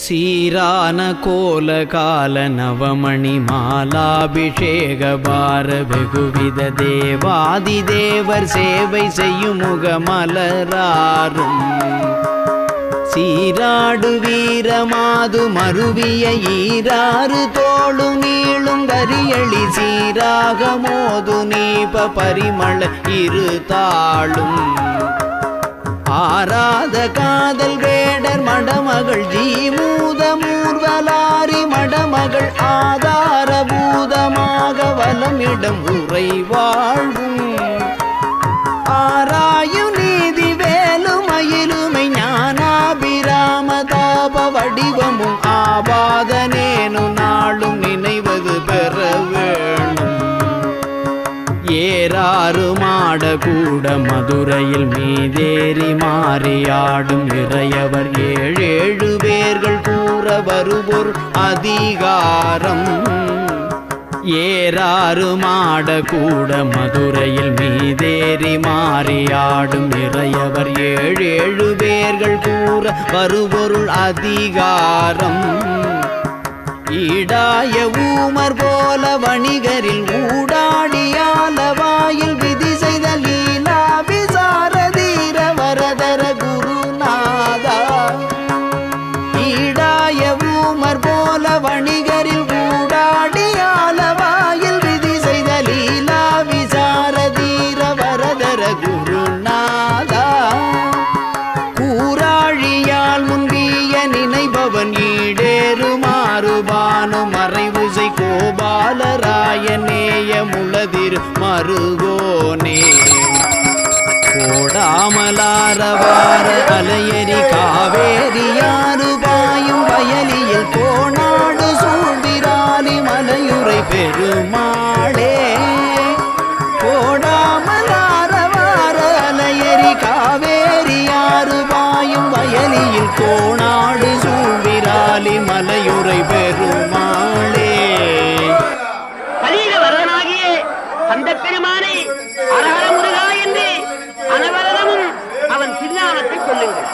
சீரான கோல கால நவமணி மாலாபிஷேக பார வெகுவித தேவாதி தேவர் சேவை செய்யும் முகமலராரும் சீராடு வீரமாது மருவிய ஈராறு தோளு நீளும் கரியளி சீராக மோது நீப பரிமள இரு தாளும் ஆராத காதல் வேடர் மடமகள் ஜீமூத மூர்வலாரி மடமகள் ஆதார பூதமாக வலமிடம் உரை வாழ்வும் ஆராயு நீதி வேலுமயிலுமை ஞானாபிராம தாப வடிவமும் ஆபாதனேனு நாளும் நினைவது பெற வேணும் ஏறாறு மாட கூட மதுரையில் மீதேறி மாறியாடும் இறையவர் ஏழேழு பேர்கள் கூற வருபொரு அதிகாரம் ஏறாறு மாட கூட மதுரையில் மீதேறி மாறியாடும் இறையவர் ஏழேழு பேர்கள் கூற வருபொருள் அதிகாரம் ஈடாய ஊமர் போல வணிகரில் ஊடாடியால வாயில் விதி செய்த லீலா விசாரதீர வரதர குருநாதா ஈடாய ஊமர் போல வணிகரில் ஊடாடியால வாயில் விதி செய்த லீலா விசாரதீர வரதர குருநாதா கூராழியால் முன்பிய நினைபவன் ஈடேறு மாறுபானு மறைவுசை கோபாலராயநேய முளதிர் மருகோனே கோடாமலாரவார அலையரி காவேரியாறு பாயும் வயலியில் கோணாடு சூழ்விராலி மலையுரை பெருமாளே கோடாமலாரவார அலையரி காவேரியாறு பாயும் வயலியில் கோணாடு சூழ்விராலி மலையுரை பெருமாளே கலியுக வரதனாகிய அந்த பெருமானை அரஹர முருகா என்று அனவரதமும் அவன் திருநாமத்தை சொல்லுங்கள்.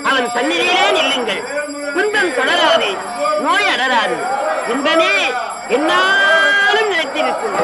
அவன் சந்நிதியிலே நில்லுங்கள். துன்பம் தொடராது, நோய் அடராது, இன்பமே என்னாலும் நிலைத்திருக்கும்.